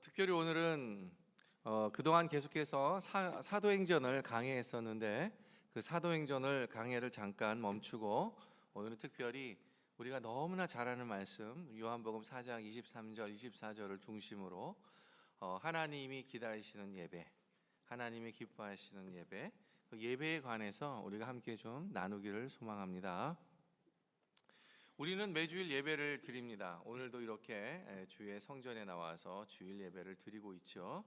특별히 오늘은 그동안 계속해서 사도행전을 강해했었는데 그 사도행전을 강해를 잠깐 멈추고 오늘은 특별히 우리가 너무나 잘 아는 말씀 요한복음 4장 23절 24절을 중심으로 하나님이 기다리시는 예배, 하나님이 기뻐하시는 예배, 그 예배에 관해서 우리가 함께 좀 나누기를 소망합니다. 우리는 매주일 예배를 드립니다. 오늘도 이렇게 주의 성전에 나와서 주일 예배를 드리고 있죠.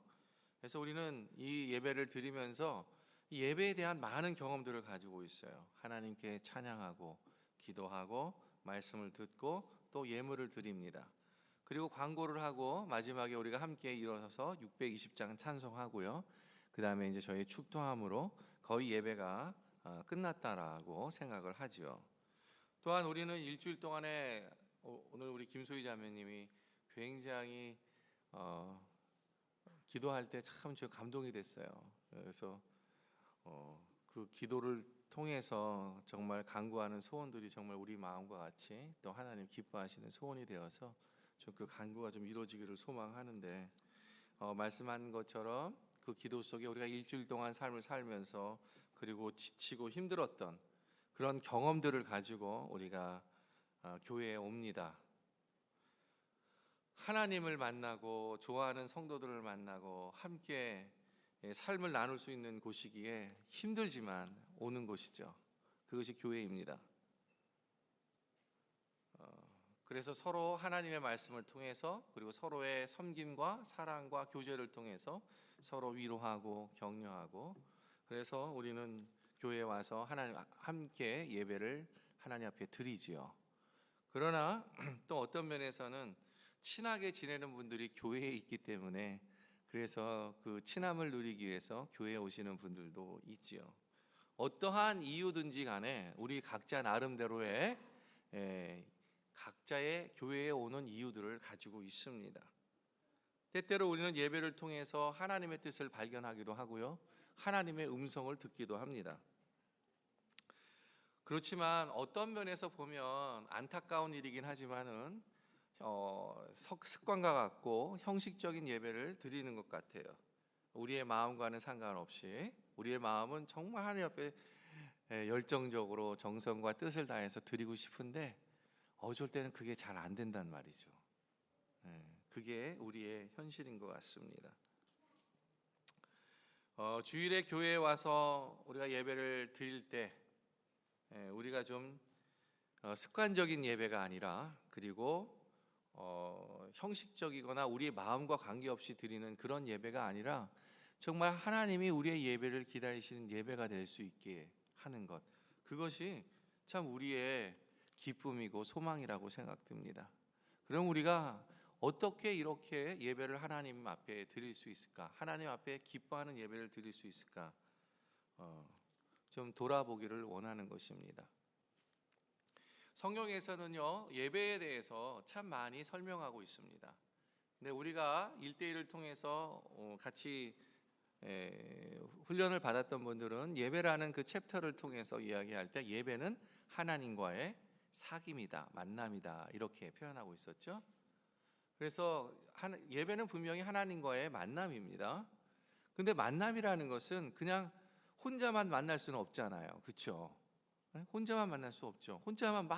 그래서 우리는 이 예배를 드리면서 이 예배에 대한 많은 경험들을 가지고 있어요. 하나님께 찬양하고 기도하고 말씀을 듣고 또 예물을 드립니다. 그리고 광고를 하고 마지막에 우리가 함께 일어서서 620장 찬송하고요. 그 다음에 이제 저희 축도함으로 거의 예배가 끝났다라고 생각을 하죠. 또한 우리는 일주일 동안에 오늘 우리 김소희 자매님이 굉장히 기도할 때 참 제가 감동이 됐어요. 그래서 그 기도를 통해서 정말 간구하는 소원들이 정말 우리 마음과 같이 또 하나님 기뻐하시는 소원이 되어서 좀 그 간구가 좀 이루어지기를 소망하는데 말씀한 것처럼 그 기도 속에 우리가 일주일 동안 삶을 살면서 그리고 지치고 힘들었던 그런 경험들을 가지고 우리가 교회에 옵니다. 하나님을 만나고 좋아하는 성도들을 만나고 함께 삶을 나눌 수 있는 곳이기에 힘들지만 오는 곳이죠. 그것이 교회입니다. 그래서 서로 하나님의 말씀을 통해서 그리고 서로의 섬김과 사랑과 교제를 통해서 서로 위로하고 격려하고, 그래서 우리는 교회에 와서 하나님 함께 예배를 하나님 앞에 드리지요. 그러나 또 어떤 면에서는 친하게 지내는 분들이 교회에 있기 때문에 그래서 그 친함을 누리기 위해서 교회에 오시는 분들도 있지요. 어떠한 이유든지 간에 우리 각자 나름대로의 각자의 교회에 오는 이유들을 가지고 있습니다. 때때로 우리는 예배를 통해서 하나님의 뜻을 발견하기도 하고요, 하나님의 음성을 듣기도 합니다. 그렇지만 어떤 면에서 보면 안타까운 일이긴 하지만은 습관과 같고 형식적인 예배를 드리는 것 같아요. 우리의 마음과는 상관없이 우리의 마음은 정말 하나님 앞에 열정적으로 정성과 뜻을 다해서 드리고 싶은데 어쩔 때는 그게 잘 안 된단 말이죠. 그게 우리의 현실인 것 같습니다. 주일에 교회에 와서 우리가 예배를 드릴 때 우리가 좀 습관적인 예배가 아니라 그리고 형식적이거나 우리의 마음과 관계없이 드리는 그런 예배가 아니라 정말 하나님이 우리의 예배를 기다리시는 예배가 될 수 있게 하는 것, 그것이 참 우리의 기쁨이고 소망이라고 생각됩니다. 그럼 우리가 어떻게 이렇게 예배를 하나님 앞에 드릴 수 있을까? 하나님 앞에 기뻐하는 예배를 드릴 수 있을까? 좀 돌아보기를 원하는 것입니다. 성경에서는요, 예배에 대해서 참 많이 설명하고 있습니다. 근데 우리가 1대1을 통해서 같이 훈련을 받았던 분들은 예배라는 그 챕터를 통해서 이야기할 때 예배는 하나님과의 사귐이다, 만남이다, 이렇게 표현하고 있었죠. 그래서 예배는 분명히 하나님과의 만남입니다. 근데 만남이라는 것은 그냥 혼자만 만날 수는 없잖아요. 그렇죠? 혼자만 만날 수 없죠. 혼자만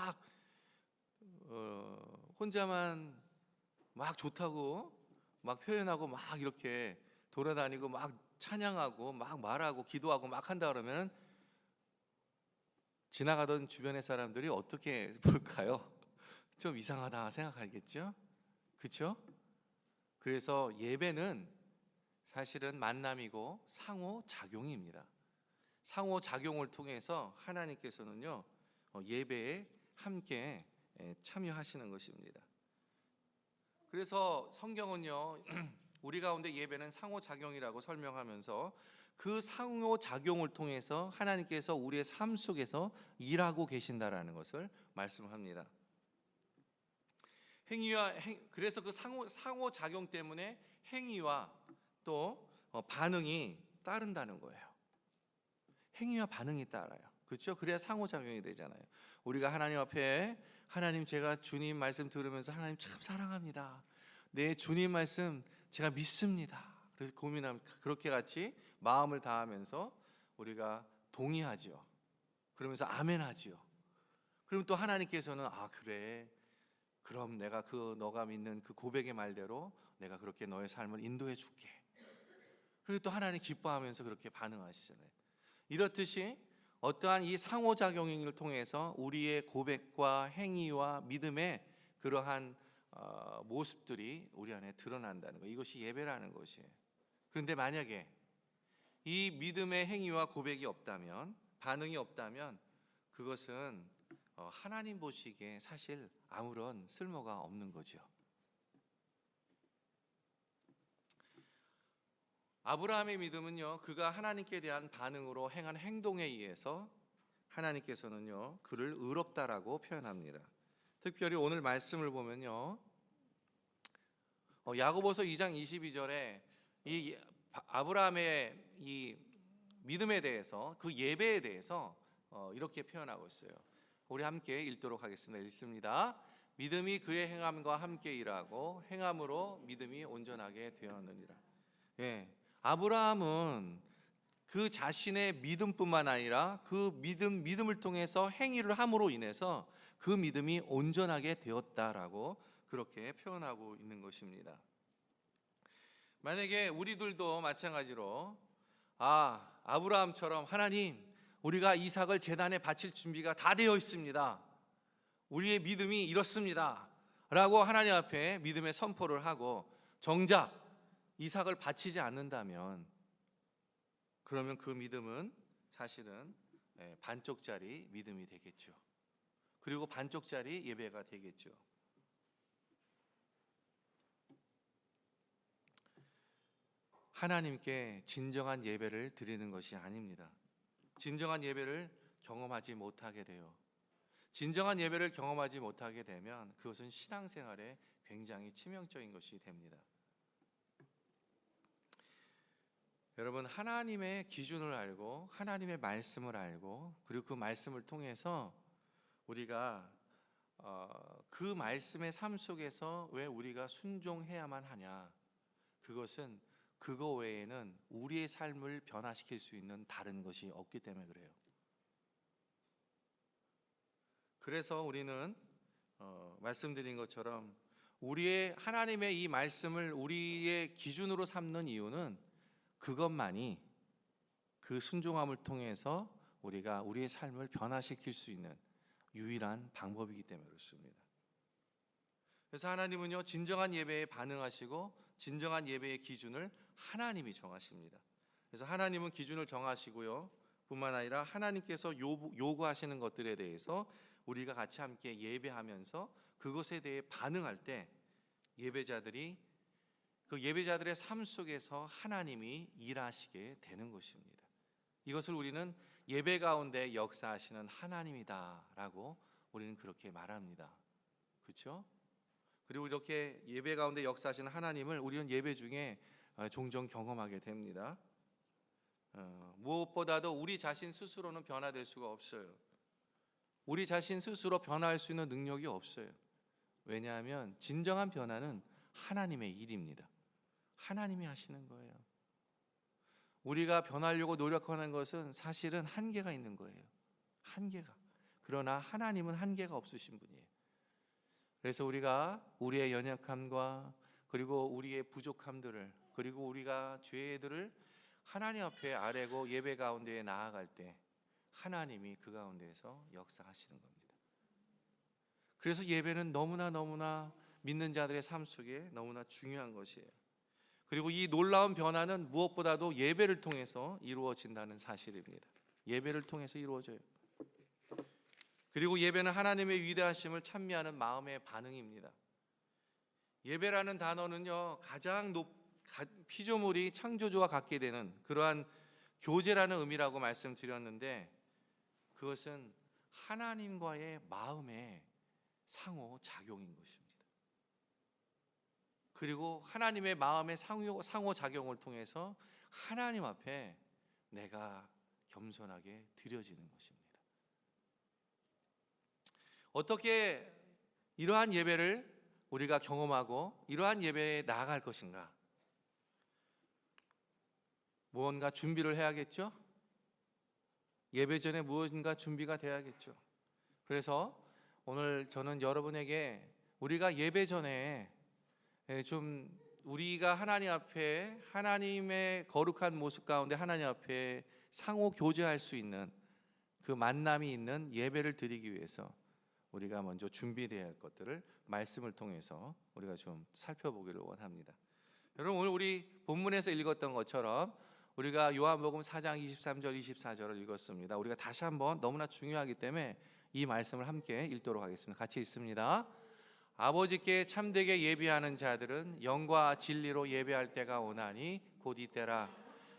막 좋다고 막 표현하고 막 이렇게 돌아다니고 막 찬양하고 막 말하고 기도하고 막 한다 그러면 지나가던 주변의 사람들이 어떻게 볼까요? 좀 이상하다 생각하겠죠? 그렇죠? 그래서 예배는 사실은 만남이고 상호작용입니다. 상호작용을 통해서 하나님께서는요, 예배에 함께 참여하시는 것입니다. 그래서 성경은요, 우리 가운데 예배는 상호작용이라고 설명하면서 그 상호작용을 통해서 하나님께서 우리의 삶 속에서 일하고 계신다라는 것을 말씀합니다. 그래서 그 상호작용 때문에 행위와 또 반응이 따른다는 거예요. 행위와 반응이 따라요. 그렇죠? 그래야 상호작용이 되잖아요. 우리가 하나님 앞에 하나님, 제가 주님 말씀 들으면서 하나님 참 사랑합니다. 내 주님 말씀 제가 믿습니다. 그래서 고민하면 그렇게 같이 마음을 다하면서 우리가 동의하지요. 그러면서 아멘 하지요. 그럼 또 하나님께서는 그래, 그럼 내가 너가 믿는 그 고백의 말대로 내가 그렇게 너의 삶을 인도해 줄게. 그리고 또 하나님 기뻐하면서 그렇게 반응하시잖아요. 이렇듯이 어떠한 이 상호작용을 통해서 우리의 고백과 행위와 믿음의 그러한 모습들이 우리 안에 드러난다는 거, 이것이 예배라는 것이에요. 그런데 만약에 이 믿음의 행위와 고백이 없다면, 반응이 없다면 그것은 하나님 보시기에 사실 아무런 쓸모가 없는 거죠. 아브라함의 믿음은요, 그가 하나님께 대한 반응으로 행한 행동에 의해서 하나님께서는요 그를 의롭다라고 표현합니다. 특별히 오늘 말씀을 보면요, 야고보서 2장 22절에 이 아브라함의 이 믿음에 대해서, 그 예배에 대해서 이렇게 표현하고 있어요. 우리 함께 읽도록 하겠습니다. 읽습니다. 믿음이 그의 행함과 함께 일하고 행함으로 믿음이 온전하게 되었느니라. 예, 아브라함은 그 자신의 믿음뿐만 아니라 그 믿음을 통해서 행위를 함으로 인해서 그 믿음이 온전하게 되었다라고 그렇게 표현하고 있는 것입니다. 만약에 우리들도 마찬가지로 아브라함처럼 하나님, 우리가 이삭을 제단에 바칠 준비가 다 되어 있습니다, 우리의 믿음이 이렇습니다 라고 하나님 앞에 믿음의 선포를 하고 정작 이삭을 바치지 않는다면, 그러면 그 믿음은 사실은 반쪽짜리 믿음이 되겠죠. 그리고 반쪽짜리 예배가 되겠죠. 하나님께 진정한 예배를 드리는 것이 아닙니다. 진정한 예배를 경험하지 못하게 돼요. 진정한 예배를 경험하지 못하게 되면 그것은 신앙생활에 굉장히 치명적인 것이 됩니다. 여러분, 하나님의 기준을 알고 하나님의 말씀을 알고 그리고 그 말씀을 통해서 우리가 그 말씀의 삶 속에서 왜 우리가 순종해야만 하냐, 그것은 그거 외에는 우리의 삶을 변화시킬 수 있는 다른 것이 없기 때문에 그래요. 그래서 우리는 말씀드린 것처럼 우리의 하나님의 이 말씀을 우리의 기준으로 삼는 이유는 그것만이, 그 순종함을 통해서 우리가 우리의 삶을 변화시킬 수 있는 유일한 방법이기 때문에 그렇습니다. 그래서 하나님은요, 진정한 예배에 반응하시고 진정한 예배의 기준을 하나님이 정하십니다. 그래서 하나님은 기준을 정하시고요, 뿐만 아니라 하나님께서 요구하시는 것들에 대해서 우리가 같이 함께 예배하면서 그것에 대해 반응할 때 예배자들의 삶 속에서 하나님이 일하시게 되는 것입니다. 이것을 우리는 예배 가운데 역사하시는 하나님이다라고 우리는 그렇게 말합니다. 그렇죠? 그리고 이렇게 예배 가운데 역사하시는 하나님을 우리는 예배 중에 종종 경험하게 됩니다. 무엇보다도 우리 자신 스스로는 변화될 수가 없어요. 우리 자신 스스로 변화할 수 있는 능력이 없어요. 왜냐하면 진정한 변화는 하나님의 일입니다. 하나님이 하시는 거예요. 우리가 변하려고 노력하는 것은 사실은 한계가 있는 거예요. 한계가. 그러나 하나님은 한계가 없으신 분이에요. 그래서 우리가 우리의 연약함과 그리고 우리의 부족함들을, 그리고 우리가 죄들을 하나님 앞에 아뢰고 예배 가운데에 나아갈 때 하나님이 그 가운데에서 역사하시는 겁니다. 그래서 예배는 너무나 믿는 자들의 삶 속에 너무나 중요한 것이에요. 그리고 이 놀라운 변화는 무엇보다도 예배를 통해서 이루어진다는 사실입니다. 예배를 통해서 이루어져요. 그리고 예배는 하나님의 위대하심을 찬미하는 마음의 반응입니다. 예배라는 단어는요, 가장 피조물이 창조주와 같게 되는 그러한 교제라는 의미라고 말씀드렸는데, 그것은 하나님과의 마음의 상호작용인 것입니다. 그리고 하나님의 마음의 상호작용을 통해서 하나님 앞에 내가 겸손하게 드려지는 것입니다. 어떻게 이러한 예배를 우리가 경험하고 이러한 예배에 나아갈 것인가? 무언가 준비를 해야겠죠? 예배 전에 무언가 준비가 돼야겠죠. 그래서 오늘 저는 여러분에게 우리가 예배 전에 좀 우리가 하나님 앞에 하나님의 거룩한 모습 가운데 하나님 앞에 상호 교제할 수 있는 그 만남이 있는 예배를 드리기 위해서 우리가 먼저 준비되어야 할 것들을 말씀을 통해서 우리가 좀 살펴보기를 원합니다. 여러분, 오늘 우리 본문에서 읽었던 것처럼 우리가 요한복음 4장 23절 24절을 읽었습니다. 우리가 다시 한번 너무나 중요하기 때문에 이 말씀을 함께 읽도록 하겠습니다. 같이 읽습니다. 아버지께 참되게 예배하는 자들은 영과 진리로 예배할 때가 오나니 곧 이때라.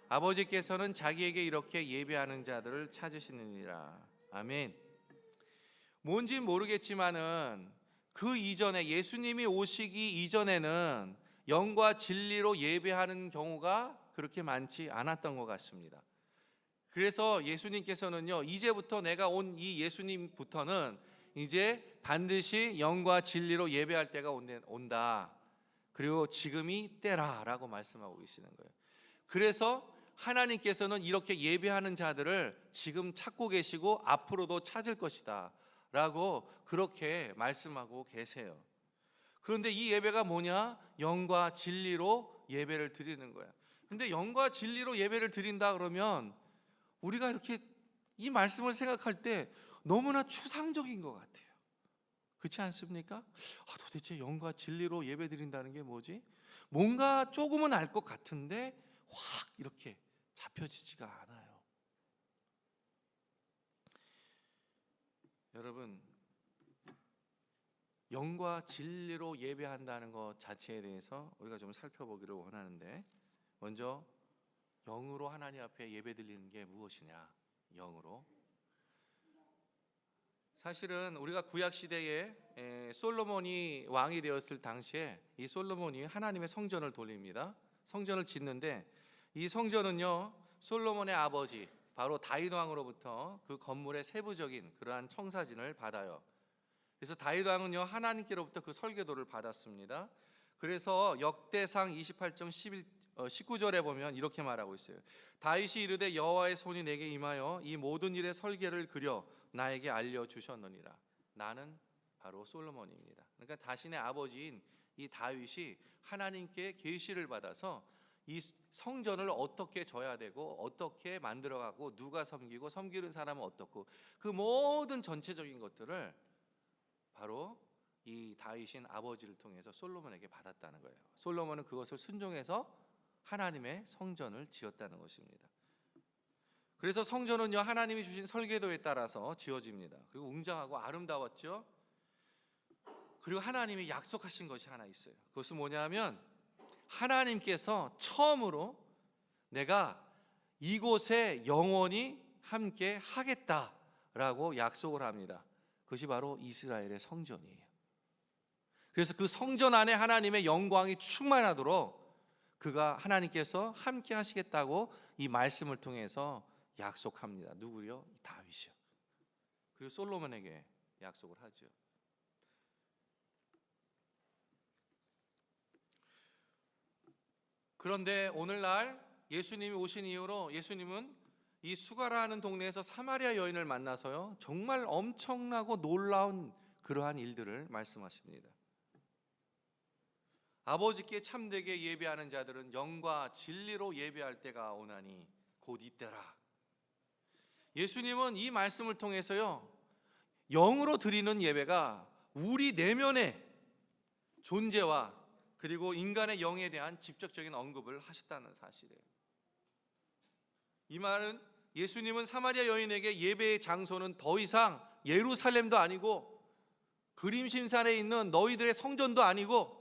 아버지께서는 자기에게 이렇게 예배하는 자들을 찾으시느니라. 아멘. 뭔지 모르겠지만은 그 이전에 예수님이 오시기 이전에는 영과 진리로 예배하는 경우가 그렇게 많지 않았던 것 같습니다. 그래서 예수님께서는요, 이제부터 내가 온 이 예수님부터는 이제 반드시 영과 진리로 예배할 때가 온다. 그리고 지금이 때라라고 말씀하고 계시는 거예요. 그래서 하나님께서는 이렇게 예배하는 자들을 지금 찾고 계시고 앞으로도 찾을 것이다 라고 그렇게 말씀하고 계세요. 그런데 이 예배가 뭐냐? 영과 진리로 예배를 드리는 거야. 근데 영과 진리로 예배를 드린다 그러면 우리가 이렇게 이 말씀을 생각할 때 너무나 추상적인 것 같아요. 그렇지 않습니까? 도대체 영과 진리로 예배 드린다는 게 뭐지? 뭔가 조금은 알 것 같은데 확 이렇게 잡혀지지가 않아요. 여러분, 영과 진리로 예배한다는 것 자체에 대해서 우리가 좀 살펴보기를 원하는데, 먼저 영으로 하나님 앞에 예배 드리는 게 무엇이냐? 영으로. 사실은 우리가 구약 시대에 솔로몬이 왕이 되었을 당시에 이 솔로몬이 하나님의 성전을 돌립니다. 성전을 짓는데 이 성전은요, 솔로몬의 아버지 바로 다윗 왕으로부터 그 건물의 세부적인 그러한 청사진을 받아요. 그래서 다윗 왕은요, 하나님께로부터 그 설계도를 받았습니다. 그래서 역대상 28장 19절에 보면 이렇게 말하고 있어요. 다윗이 이르되 여호와의 손이 내게 임하여 이 모든 일의 설계를 그려 나에게 알려주셨느니라. 나는 바로 솔로몬입니다. 그러니까 자신의 아버지인 이 다윗이 하나님께 계시를 받아서 이 성전을 어떻게 져야 되고 어떻게 만들어가고 누가 섬기고 섬기는 사람은 어떻고 그 모든 전체적인 것들을 바로 이 다윗인 아버지를 통해서 솔로몬에게 받았다는 거예요. 솔로몬은 그것을 순종해서 하나님의 성전을 지었다는 것입니다. 그래서 성전은요, 하나님이 주신 설계도에 따라서 지어집니다. 그리고 웅장하고 아름다웠죠. 그리고 하나님이 약속하신 것이 하나 있어요. 그것은 뭐냐면 하나님께서 처음으로 내가 이곳에 영원히 함께 하겠다라고 약속을 합니다. 그것이 바로 이스라엘의 성전이에요. 그래서 그 성전 안에 하나님의 영광이 충만하도록 그가 하나님께서 함께 하시겠다고 이 말씀을 통해서 약속합니다. 누구요? 다윗이요. 그리고 솔로몬에게 약속을 하죠. 그런데 오늘날 예수님이 오신 이후로 예수님은 이 수가라는 동네에서 사마리아 여인을 만나서요, 정말 엄청나고 놀라운 그러한 일들을 말씀하십니다. 아버지께 참되게 예배하는 자들은 영과 진리로 예배할 때가 오나니 곧 이때라. 예수님은 이 말씀을 통해서요, 영으로 드리는 예배가 우리 내면의 존재와 그리고 인간의 영에 대한 직접적인 언급을 하셨다는 사실이에요. 이 말은 예수님은 사마리아 여인에게 예배의 장소는 더 이상 예루살렘도 아니고 그림심산에 있는 너희들의 성전도 아니고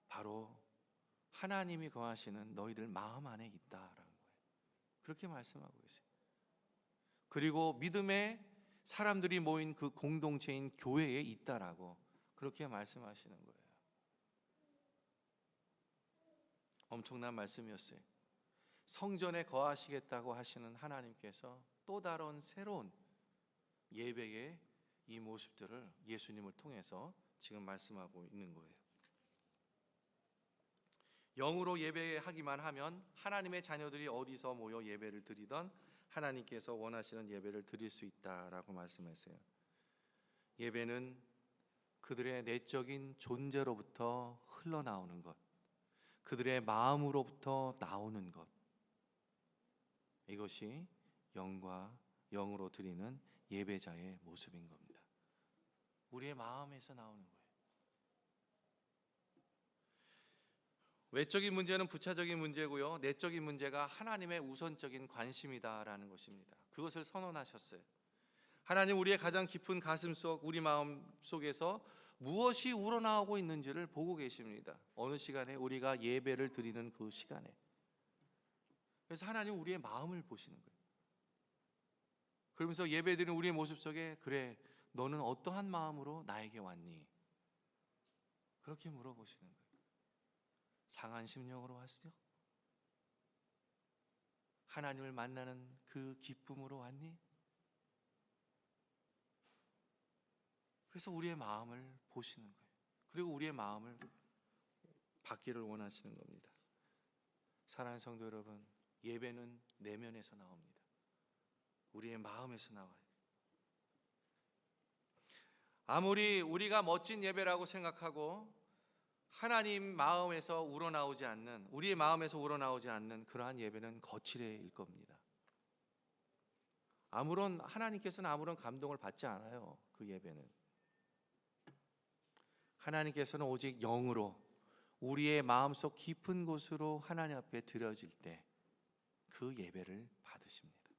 바로 하나님이 거하시는 너희들 마음 안에 있다라는 거예요. 그렇게 말씀하고 계세요. 그리고 믿음의 사람들이 모인 그 공동체인 교회에 있다라고 그렇게 말씀하시는 거예요. 엄청난 말씀이었어요. 성전에 거하시겠다고 하시는 하나님께서 또 다른 새로운 예배의 이 모습들을 예수님을 통해서 지금 말씀하고 있는 거예요. 영으로 예배하기만 하면 하나님의 자녀들이 어디서 모여 예배를 드리던 하나님께서 원하시는 예배를 드릴 수 있다라고 말씀하세요. 예배는 그들의 내적인 존재로부터 흘러나오는 것, 그들의 마음으로부터 나오는 것, 이것이 영과 영으로 드리는 예배자의 모습인 겁니다. 우리의 마음에서 나오는 거예요. 외적인 문제는 부차적인 문제고요, 내적인 문제가 하나님의 우선적인 관심이다라는 것입니다. 그것을 선언하셨어요. 하나님, 우리의 가장 깊은 가슴속, 우리 마음 속에서 무엇이 우러나오고 있는지를 보고 계십니다. 어느 시간에? 우리가 예배를 드리는 그 시간에. 그래서 하나님 우리의 마음을 보시는 거예요. 그러면서 예배드리는 우리의 모습 속에, 그래, 너는 어떠한 마음으로 나에게 왔니? 그렇게 물어보시는 거예요. 상한 심령으로 왔어? 하나님을 만나는 그 기쁨으로 왔니? 그래서 우리의 마음을 보시는 거예요. 그리고 우리의 마음을 받기를 원하시는 겁니다. 사랑하는 성도 여러분, 예배는 내면에서 나옵니다. 우리의 마음에서 나와요. 아무리 우리가 멋진 예배라고 생각하고 하나님 마음에서 우러나오지 않는, 우리의 마음에서 우러나오지 않는 그러한 예배는 거칠일 겁니다. 하나님께서는 아무런 감동을 받지 않아요. 그 예배는 하나님께서는 오직 영으로, 우리의 마음속 깊은 곳으로 하나님 앞에 드려질 때 그 예배를 받으십니다.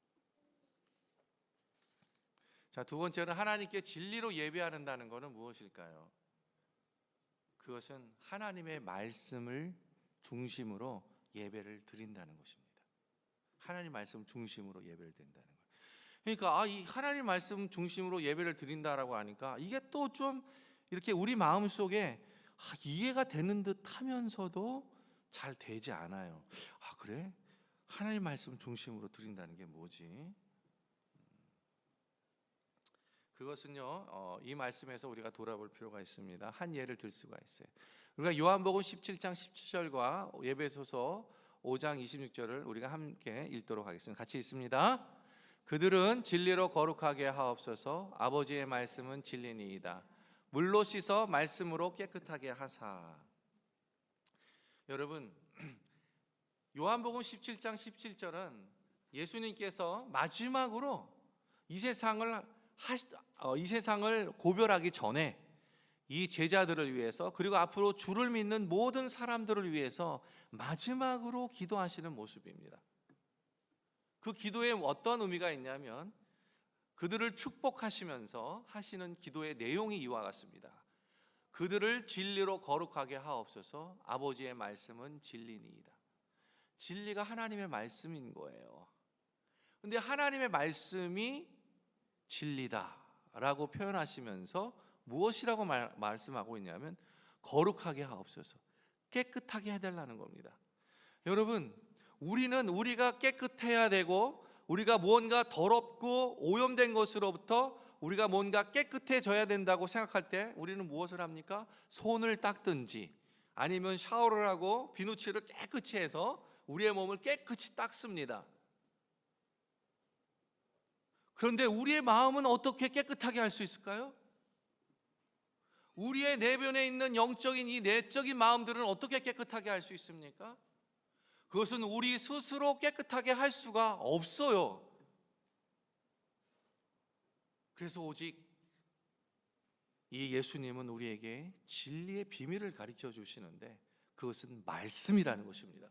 자, 두 번째는 하나님께 진리로 예배한다는 것은 무엇일까요? 그것은 하나님의 말씀을 중심으로 예배를 드린다는 것입니다. 하나님 말씀 중심으로 예배를 드린다는 거예요. 그러니까 이 하나님 말씀 중심으로 예배를 드린다라고 하니까 이게 또 좀 이렇게 우리 마음속에 이해가 되는 듯 하면서도 잘 되지 않아요. 그래? 하나님 말씀 중심으로 드린다는 게 뭐지? 그것은요, 이 말씀에서 우리가 돌아볼 필요가 있습니다. 한 예를 들 수가 있어요. 우리가 요한복음 17장 17절과 에베소서 5장 26절을 우리가 함께 읽도록 하겠습니다. 같이 읽습니다. 그들은 진리로 거룩하게 하옵소서. 아버지의 말씀은 진리니이다. 물로 씻어 말씀으로 깨끗하게 하사. 여러분, 요한복음 17장 17절은 예수님께서 마지막으로 이 세상을 고별하기 전에 이 제자들을 위해서, 그리고 앞으로 주를 믿는 모든 사람들을 위해서 마지막으로 기도하시는 모습입니다. 그 기도에 어떤 의미가 있냐면 그들을 축복하시면서 하시는 기도의 내용이 이와 같습니다. 그들을 진리로 거룩하게 하옵소서. 아버지의 말씀은 진리니이다. 진리가 하나님의 말씀인 거예요. 근데 하나님의 말씀이 진리다라고 표현하시면서 무엇이라고 말씀하고 있냐면 거룩하게 하옵소서, 깨끗하게 해달라는 겁니다. 여러분, 우리가 깨끗해야 되고, 우리가 무언가 더럽고 오염된 것으로부터 우리가 뭔가 깨끗해져야 된다고 생각할 때 우리는 무엇을 합니까? 손을 닦든지 아니면 샤워를 하고 비누칠을 깨끗이 해서 우리의 몸을 깨끗이 닦습니다. 그런데 우리의 마음은 어떻게 깨끗하게 할 수 있을까요? 우리의 내면에 있는 영적인 이 내적인 마음들은 어떻게 깨끗하게 할 수 있습니까? 그것은 우리 스스로 깨끗하게 할 수가 없어요. 그래서 오직 이 예수님은 우리에게 진리의 비밀을 가르쳐 주시는데 그것은 말씀이라는 것입니다.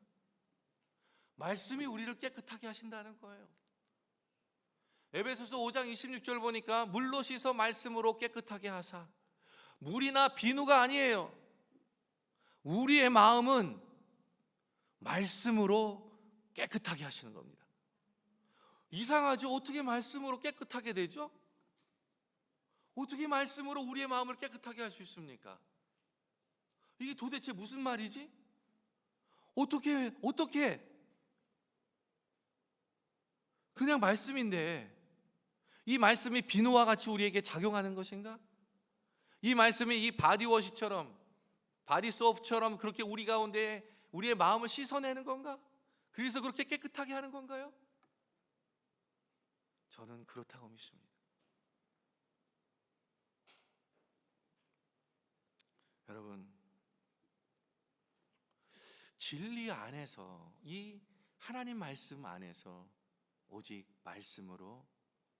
말씀이 우리를 깨끗하게 하신다는 거예요. 에베소서 5장 26절 보니까 물로 씻어 말씀으로 깨끗하게 하사. 물이나 비누가 아니에요. 우리의 마음은 말씀으로 깨끗하게 하시는 겁니다. 이상하죠? 어떻게 말씀으로 깨끗하게 되죠? 어떻게 말씀으로 우리의 마음을 깨끗하게 할 수 있습니까? 이게 도대체 무슨 말이지? 어떻게? 그냥 말씀인데 이 말씀이 비누와 같이 우리에게 작용하는 것인가? 이 말씀이 이 바디워시처럼, 바디소프처럼 그렇게 우리 가운데 우리의 마음을 씻어내는 건가? 그래서 그렇게 깨끗하게 하는 건가요? 저는 그렇다고 믿습니다. 여러분, 진리 안에서, 이 하나님 말씀 안에서 오직 말씀으로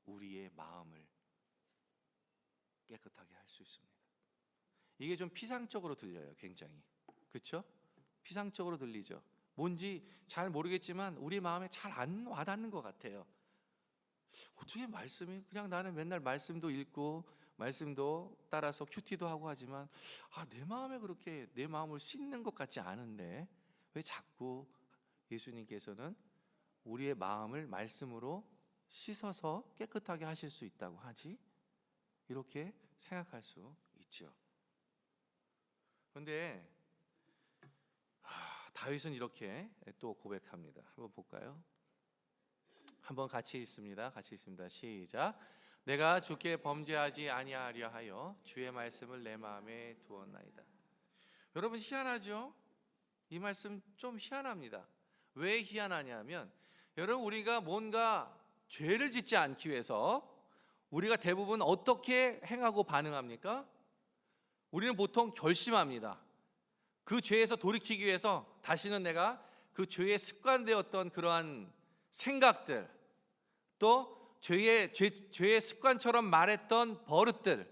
우리의 마음을 깨끗하게 할 수 있습니다. 이게 좀 피상적으로 들려요. 굉장히, 그렇죠? 피상적으로 들리죠. 뭔지 잘 모르겠지만 우리 마음에 잘 안 와닿는 것 같아요. 어떻게 말씀이, 그냥 나는 맨날 말씀도 읽고 말씀도 따라서 큐티도 하고 하지만 내 마음에 그렇게 내 마음을 씻는 것 같지 않은데 왜 자꾸 예수님께서는 우리의 마음을 말씀으로 씻어서 깨끗하게 하실 수 있다고 하지? 이렇게 생각할 수 있죠. 그런데 다윗은 이렇게 또 고백합니다. 한번 볼까요? 한번 같이 읽습니다. 같이 읽습니다. 시작. 내가 주께 범죄하지 아니하려 하여 주의 말씀을 내 마음에 두었나이다. 여러분, 희한하죠? 이 말씀 좀 희한합니다. 왜 희한하냐면, 여러분, 우리가 뭔가 죄를 짓지 않기 위해서 우리가 대부분 어떻게 행하고 반응합니까? 우리는 보통 결심합니다. 그 죄에서 돌이키기 위해서 다시는 내가 그 죄에 습관되었던 그러한 생각들, 또 죄의 습관처럼 말했던 버릇들,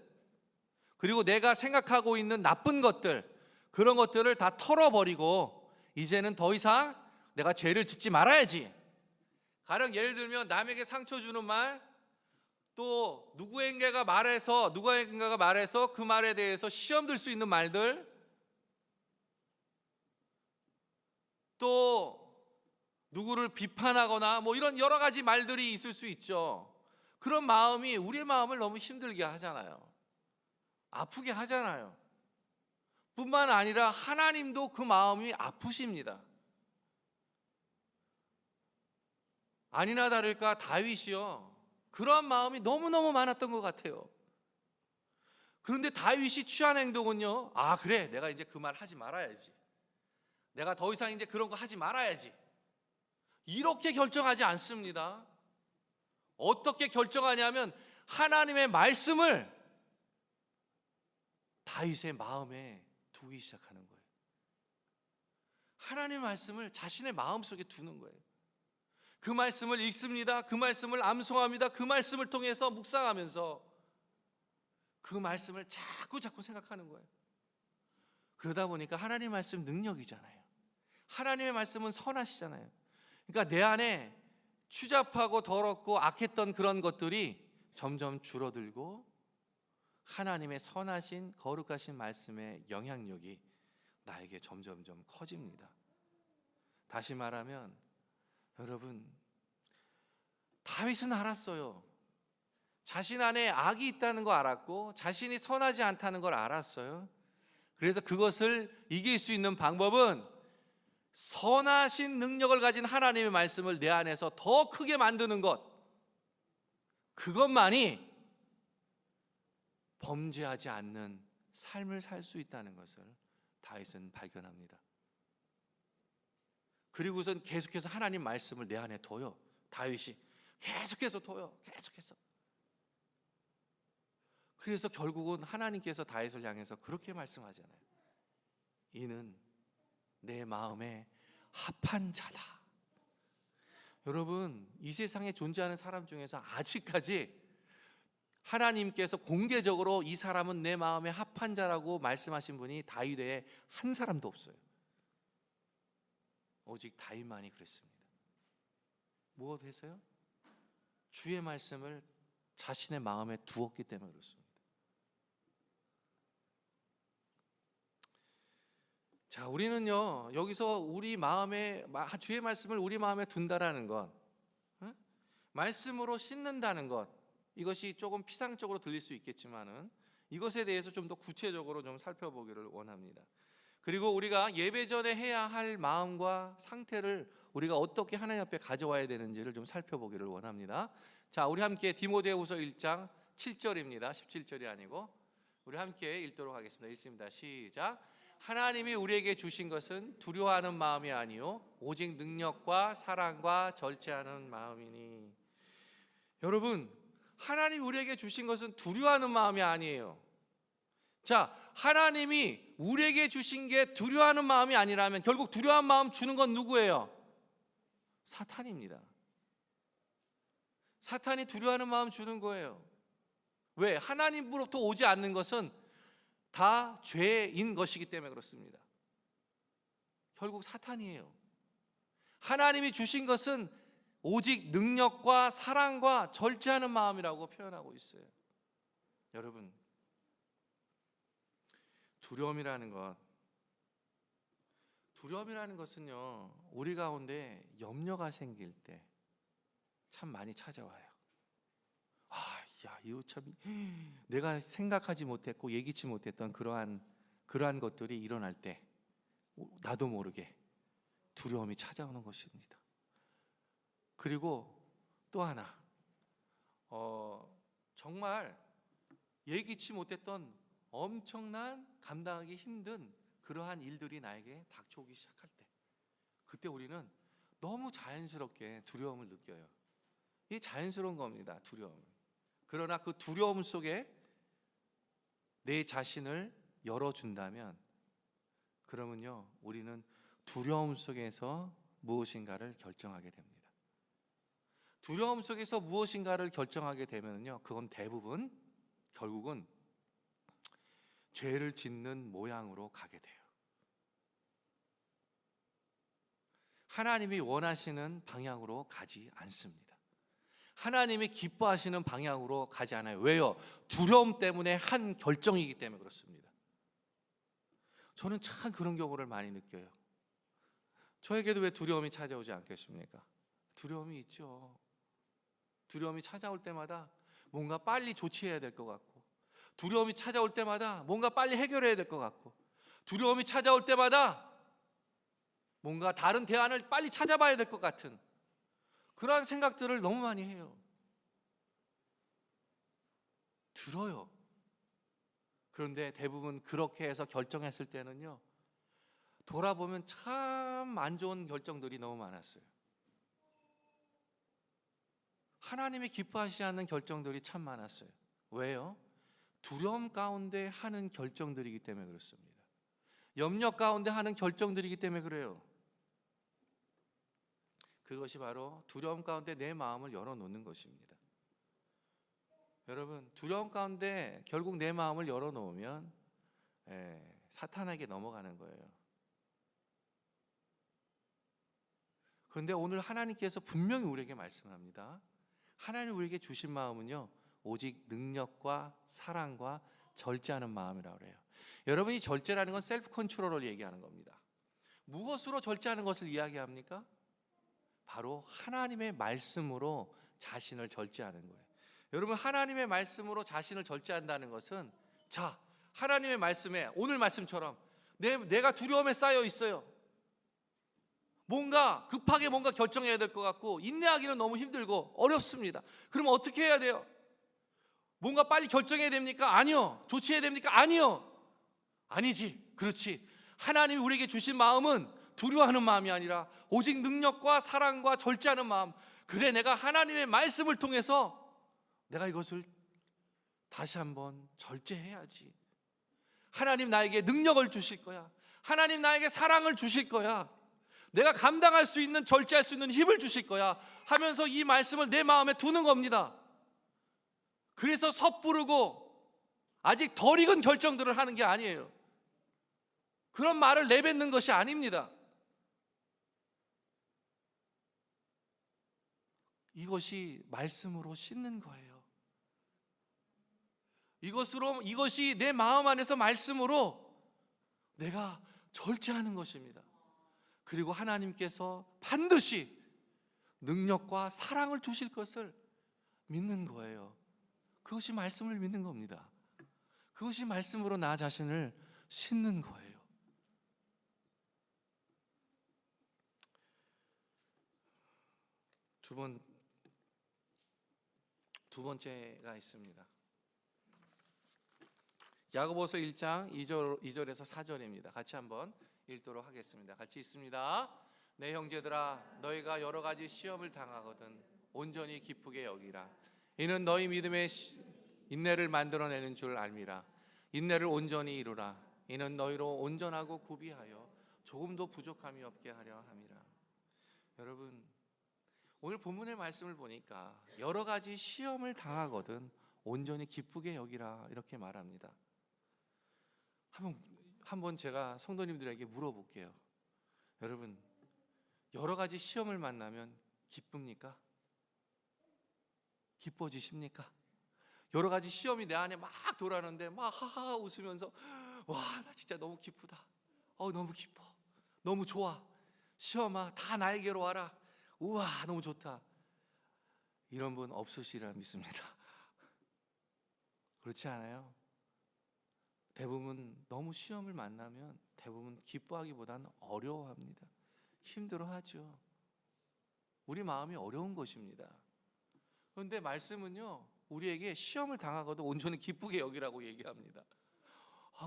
그리고 내가 생각하고 있는 나쁜 것들, 그런 것들을 다 털어버리고 이제는 더 이상 내가 죄를 짓지 말아야지. 가령 예를 들면 남에게 상처 주는 말, 또 누구인가가 말해서 그 말에 대해서 시험 들 수 있는 말들, 또 누구를 비판하거나 뭐 이런 여러 가지 말들이 있을 수 있죠. 그런 마음이 우리의 마음을 너무 힘들게 하잖아요. 아프게 하잖아요. 뿐만 아니라 하나님도 그 마음이 아프십니다. 아니나 다를까 다윗이요, 그러한 마음이 너무너무 많았던 것 같아요. 그런데 다윗이 취한 행동은요, 그래, 내가 이제 그 말 하지 말아야지, 내가 더 이상 이제 그런 거 하지 말아야지, 이렇게 결정하지 않습니다. 어떻게 결정하냐면 하나님의 말씀을 다윗의 마음에 두기 시작하는 거예요. 하나님의 말씀을 자신의 마음속에 두는 거예요. 그 말씀을 읽습니다. 그 말씀을 암송합니다. 그 말씀을 통해서 묵상하면서 그 말씀을 자꾸 생각하는 거예요. 그러다 보니까 하나님의 말씀 능력이잖아요. 하나님의 말씀은 선하시잖아요. 그러니까 내 안에 추잡하고 더럽고 악했던 그런 것들이 점점 줄어들고 하나님의 선하신 거룩하신 말씀의 영향력이 나에게 점점점 커집니다. 다시 말하면 여러분, 다윗은 알았어요. 자신 안에 악이 있다는 거 알았고 자신이 선하지 않다는 걸 알았어요. 그래서 그것을 이길 수 있는 방법은 선하신 능력을 가진 하나님의 말씀을 내 안에서 더 크게 만드는 것, 그것만이 범죄하지 않는 삶을 살 수 있다는 것을 다윗은 발견합니다. 그리고선 계속해서 하나님 말씀을 내 안에 둬요. 다윗이 계속해서 둬요. 계속해서. 그래서 결국은 하나님께서 다윗을 향해서 그렇게 말씀하잖아요. 이는 내 마음에 합한 자다. 여러분, 이 세상에 존재하는 사람 중에서 아직까지 하나님께서 공개적으로 이 사람은 내 마음에 합한 자라고 말씀하신 분이 다윗 외에 한 사람도 없어요. 오직 다윗만이 그랬습니다. 무엇 해서요? 주의 말씀을 자신의 마음에 두었기 때문에 그렇습니다. 자, 우리는요, 여기서 우리 마음에, 주의 말씀을 우리 마음에 둔다라는 것, 말씀으로 씻는다는 것, 이것이 조금 피상적으로 들릴 수 있겠지만은 이것에 대해서 좀 더 구체적으로 좀 살펴보기를 원합니다. 그리고 우리가 예배 전에 해야 할 마음과 상태를 우리가 어떻게 하나님 앞에 가져와야 되는지를 좀 살펴보기를 원합니다. 자, 우리 함께 디모데후서 1장 7절입니다. 17절이 아니고 우리 함께 읽도록 하겠습니다. 읽습니다. 시작. 하나님이 우리에게 주신 것은 두려워하는 마음이 아니요 오직 능력과 사랑과 절제하는 마음이니. 여러분, 하나님 우리에게 주신 것은 두려워하는 마음이 아니에요. 자, 하나님이 우리에게 주신 게 두려워하는 마음이 아니라면 결국 두려워한 마음 주는 건 누구예요? 사탄입니다. 사탄이 두려워하는 마음 주는 거예요. 왜? 하나님으로부터 오지 않는 것은 다 죄인 것이기 때문에 그렇습니다. 결국 사탄이에요. 하나님이 주신 것은 오직 능력과 사랑과 절제하는 마음이라고 표현하고 있어요. 여러분, 두려움이라는 것은요, 우리 가운데 염려가 생길 때 참 많이 찾아와요. 이거 참 내가 생각하지 못했고 예기치 못했던 그러한 것들이 일어날 때 나도 모르게 두려움이 찾아오는 것입니다. 그리고 또 하나, 정말 예기치 못했던 엄청난 감당하기 힘든 그러한 일들이 나에게 닥쳐오기 시작할 때, 그때 우리는 너무 자연스럽게 두려움을 느껴요. 이게 자연스러운 겁니다, 두려움. 그러나 그 두려움 속에 내 자신을 열어준다면, 그러면요, 우리는 두려움 속에서 무엇인가를 결정하게 됩니다. 두려움 속에서 무엇인가를 결정하게 되면요, 그건 대부분 결국은 죄를 짓는 모양으로 가게 돼요. 하나님이 원하시는 방향으로 가지 않습니다. 하나님이 기뻐하시는 방향으로 가지 않아요. 왜요? 두려움 때문에 한 결정이기 때문에 그렇습니다. 저는 참 그런 경우를 많이 느껴요. 저에게도 왜 두려움이 찾아오지 않겠습니까? 두려움이 있죠. 두려움이 찾아올 때마다 뭔가 빨리 조치해야 될 것 같고, 두려움이 찾아올 때마다 뭔가 빨리 해결해야 될 것 같고, 두려움이 찾아올 때마다 뭔가 다른 대안을 빨리 찾아봐야 될 것 같은 그러한 생각들을 너무 많이 해요. 들어요. 그런데 대부분 그렇게 해서 결정했을 때는요, 돌아보면 참 안 좋은 결정들이 너무 많았어요. 하나님이 기뻐하시지 않는 결정들이 참 많았어요. 왜요? 두려움 가운데 하는 결정들이기 때문에 그렇습니다. 염려 가운데 하는 결정들이기 때문에 그래요. 그것이 바로 두려움 가운데 내 마음을 열어놓는 것입니다. 여러분, 두려움 가운데 결국 내 마음을 열어놓으면 사탄에게 넘어가는 거예요. 그런데 오늘 하나님께서 분명히 우리에게 말씀합니다. 하나님 우리에게 주신 마음은요, 오직 능력과 사랑과 절제하는 마음이라고 그래요. 여러분이 절제라는 건 셀프 컨트롤을 얘기하는 겁니다. 무엇으로 절제하는 것을 이야기합니까? 바로 하나님의 말씀으로 자신을 절제하는 거예요. 여러분, 하나님의 말씀으로 자신을 절제한다는 것은, 자, 하나님의 말씀에 오늘 말씀처럼 내가 두려움에 쌓여 있어요. 뭔가 급하게 뭔가 결정해야 될 것 같고 인내하기는 너무 힘들고 어렵습니다. 그러면 어떻게 해야 돼요? 뭔가 빨리 결정해야 됩니까? 아니요. 조치해야 됩니까? 아니요. 아니지. 그렇지. 하나님이 우리에게 주신 마음은 두려워하는 마음이 아니라 오직 능력과 사랑과 절제하는 마음. 그래, 내가 하나님의 말씀을 통해서 내가 이것을 다시 한번 절제해야지. 하나님 나에게 능력을 주실 거야. 하나님 나에게 사랑을 주실 거야. 내가 감당할 수 있는, 절제할 수 있는 힘을 주실 거야 하면서 이 말씀을 내 마음에 두는 겁니다. 그래서 섣부르고 아직 덜 익은 결정들을 하는 게 아니에요. 그런 말을 내뱉는 것이 아닙니다. 이것이 말씀으로 씻는 거예요. 이것이 내 마음 안에서 말씀으로 내가 절제하는 것입니다. 그리고 하나님께서 반드시 능력과 사랑을 주실 것을 믿는 거예요. 그것이 말씀을 믿는 겁니다. 그것이 말씀으로 나 자신을 씻는 거예요. 두 번째가 있습니다. 야고보서 1장 2절에서 4절입니다. 같이 한번 읽도록 하겠습니다. 같이 읽습니다. 내 형제들아, 너희가 여러 가지 시험을 당하거든 온전히 기쁘게 여기라. 이는 너희 믿음의 인내를 만들어내는 줄 알미라. 인내를 온전히 이루라. 이는 너희로 온전하고 구비하여 조금도 부족함이 없게 하려 함이라. 여러분, 오늘 본문의 말씀을 보니까 여러 가지 시험을 당하거든 온전히 기쁘게 여기라 이렇게 말합니다. 한번 제가 성도님들에게 물어볼게요. 여러분, 여러 가지 시험을 만나면 기쁩니까? 기뻐지십니까? 여러 가지 시험이 내 안에 막 돌아오는데 막 하하 웃으면서 와, 나 진짜 너무 기쁘다. 너무 기뻐. 너무 좋아. 시험아, 다 나에게로 와라. 우와, 너무 좋다. 이런 분 없으시리라 믿습니다. 그렇지 않아요? 대부분 너무 시험을 만나면 대부분 기뻐하기보다는 어려워합니다. 힘들어하죠. 우리 마음이 어려운 것입니다. 그런데 말씀은요, 우리에게 시험을 당하고도 온전히 기쁘게 여기라고 얘기합니다.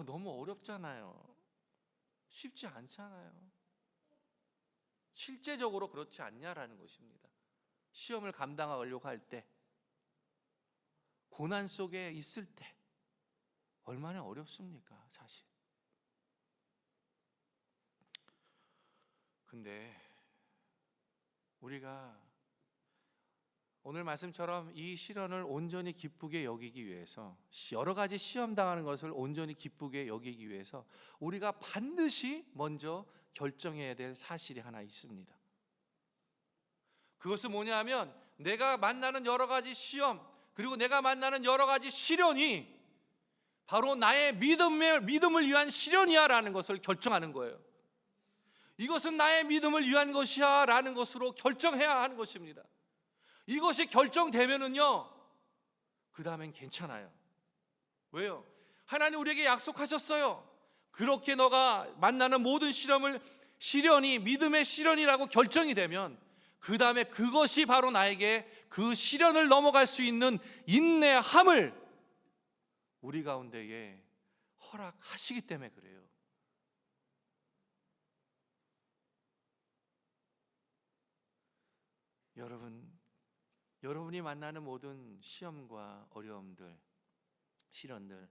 너무 어렵잖아요. 쉽지 않잖아요. 실제적으로 그렇지 않냐라는 것입니다. 시험을 감당하려고 할 때, 고난 속에 있을 때 얼마나 어렵습니까, 사실. 근데 우리가 오늘 말씀처럼 이 시련을 온전히 기쁘게 여기기 위해서, 여러 가지 시험 당하는 것을 온전히 기쁘게 여기기 위해서 우리가 반드시 먼저 결정해야 될 사실이 하나 있습니다. 그것은 뭐냐면, 내가 만나는 여러 가지 시험, 그리고 내가 만나는 여러 가지 시련이 바로 나의 믿음을 위한 시련이야 라는 것을 결정하는 거예요. 이것은 나의 믿음을 위한 것이야 라는 것으로 결정해야 하는 것입니다. 이것이 결정되면은요, 그 다음엔 괜찮아요. 왜요? 하나님 우리에게 약속하셨어요. 그렇게 너가 만나는 모든 시련이 믿음의 시련이라고 결정이 되면 그 다음에 그것이 바로 나에게 그 시련을 넘어갈 수 있는 인내함을 우리 가운데에 허락하시기 때문에 그래요. 여러분이 만나는 모든 시험과 어려움들, 시련들,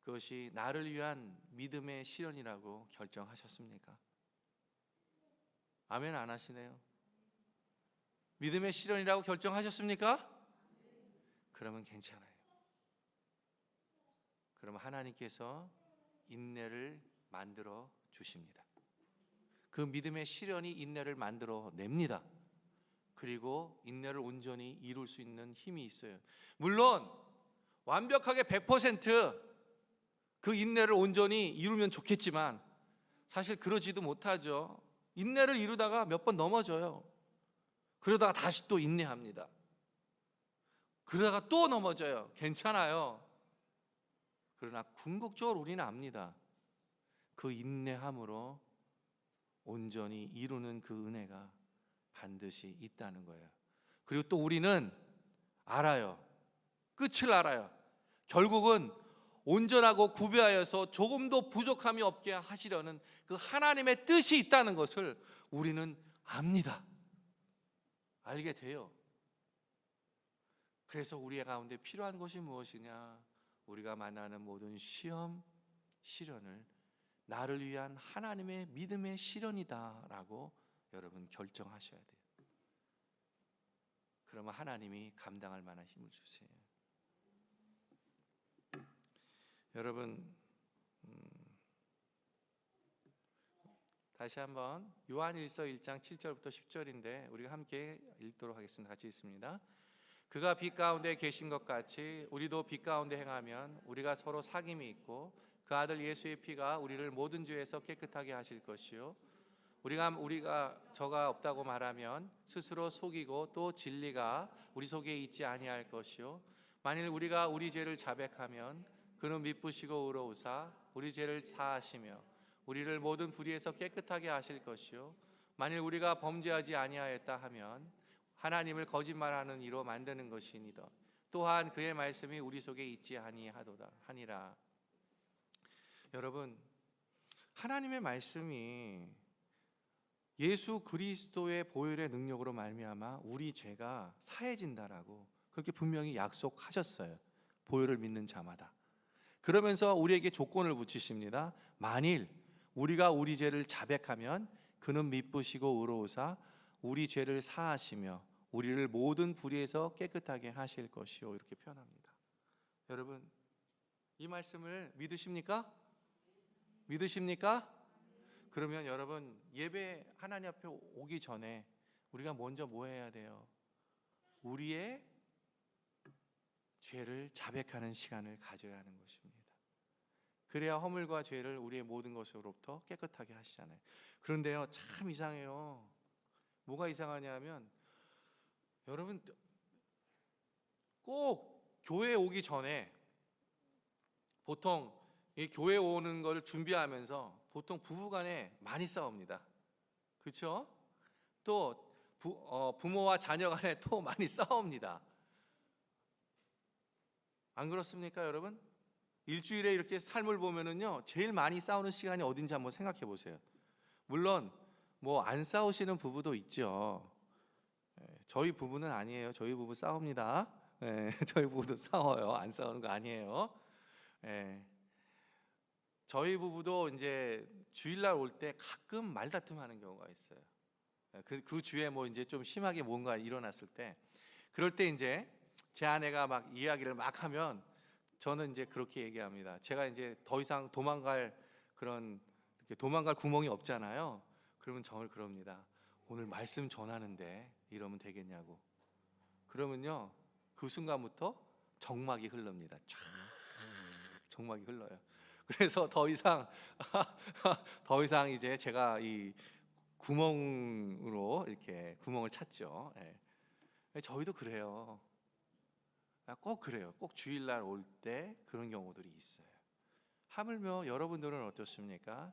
그것이 나를 위한 믿음의 시련이라고 결정하셨습니까? 아멘 안 하시네요. 믿음의 시련이라고 결정하셨습니까? 그러면 괜찮아요. 그러면 하나님께서 인내를 만들어 주십니다. 그 믿음의 시련이 인내를 만들어 냅니다. 그리고 인내를 온전히 이룰 수 있는 힘이 있어요. 물론 완벽하게 100% 인내를 온전히 이루면 좋겠지만 사실 그러지도 못하죠. 인내를 이루다가 몇 번 넘어져요. 그러다가 다시 또 인내합니다. 그러다가 또 넘어져요. 괜찮아요. 그러나 궁극적으로 우리는 압니다. 그 인내함으로 온전히 이루는 그 은혜가 반드시 있다는 거예요. 그리고 또 우리는 알아요. 끝을 알아요. 결국은 온전하고 구비하여서 조금도 부족함이 없게 하시려는 그 하나님의 뜻이 있다는 것을 우리는 압니다. 알게 돼요. 그래서 우리 가운데 필요한 것이 무엇이냐? 우리가 만나는 모든 시험, 시련을 나를 위한 하나님의 믿음의 시련이다라고 여러분 결정하셔야 돼요. 그러면 하나님이 감당할 만한 힘을 주세요. 여러분, 다시 한번 요한일서 1장 7절부터 10절인데 우리가 함께 읽도록 하겠습니다. 같이 읽습니다. 그가 빛 가운데 계신 것 같이 우리도 빛 가운데 행하면 우리가 서로 사귐이 있고 그 아들 예수의 피가 우리를 모든 죄에서 깨끗하게 하실 것이요 우리가 저가 없다고 말하면 스스로 속이고 또 진리가 우리 속에 있지 아니할 것이요 만일 우리가 우리 죄를 자백하면 그는 미쁘시고 의로우사 우리 죄를 사하시며 우리를 모든 불의에서 깨끗하게 하실 것이요 만일 우리가 범죄하지 아니하였다 하면 하나님을 거짓말하는 이로 만드는 것이니라. 또한 그의 말씀이 우리 속에 있지 아니하도다 하니라. 여러분, 하나님의 말씀이 예수 그리스도의 보혈의 능력으로 말미암아 우리 죄가 사해진다라고 그렇게 분명히 약속하셨어요. 보혈을 믿는 자마다. 그러면서 우리에게 조건을 붙이십니다. 만일 우리가 우리 죄를 자백하면 그는 미쁘시고 의로우사 우리 죄를 사하시며 우리를 모든 불의에서 깨끗하게 하실 것이요, 이렇게 표현합니다. 여러분, 이 말씀을 믿으십니까? 믿으십니까? 그러면 여러분, 예배 하나님 앞에 오기 전에 우리가 먼저 뭐 해야 돼요? 우리의 죄를 자백하는 시간을 가져야 하는 것입니다. 그래야 허물과 죄를 우리의 모든 것으로부터 깨끗하게 하시잖아요. 그런데요, 참 이상해요. 뭐가 이상하냐면, 여러분 꼭 교회 오기 전에 보통 이 교회 오는 걸 준비하면서 보통 부부간에 많이 싸웁니다. 그렇죠? 또 부모와 자녀 간에 또 많이 싸웁니다. 안 그렇습니까, 여러분? 일주일에 이렇게 삶을 보면은요, 제일 많이 싸우는 시간이 어딘지 한번 생각해 보세요. 물론 뭐 안 싸우시는 부부도 있죠. 저희 부부는 아니에요. 저희 부부 싸웁니다. 저희 부부도 싸워요. 안 싸우는 거 아니에요. 저희 부부도 이제 주일날 올 때 가끔 말다툼하는 경우가 있어요. 그 주에 뭐 이제 좀 심하게 뭔가 일어났을 때, 그럴 때 이제 제 아내가 막 이야기를 막 하면 저는 이제 그렇게 얘기합니다. 제가 이제 더 이상 도망갈 구멍이 없잖아요. 그러면 저를 그럽니다. 오늘 말씀 전하는데 이러면 되겠냐고. 그러면요, 그 순간부터 정막이 흐릅니다. 쫙 정막이 흘러요. 그래서 더 이상 이제 제가 이 구멍으로 이렇게 구멍을 찾죠. 저희도 그래요. 꼭 그래요. 꼭 주일날 올 때 그런 경우들이 있어요. 하물며 여러분들은 어떻습니까?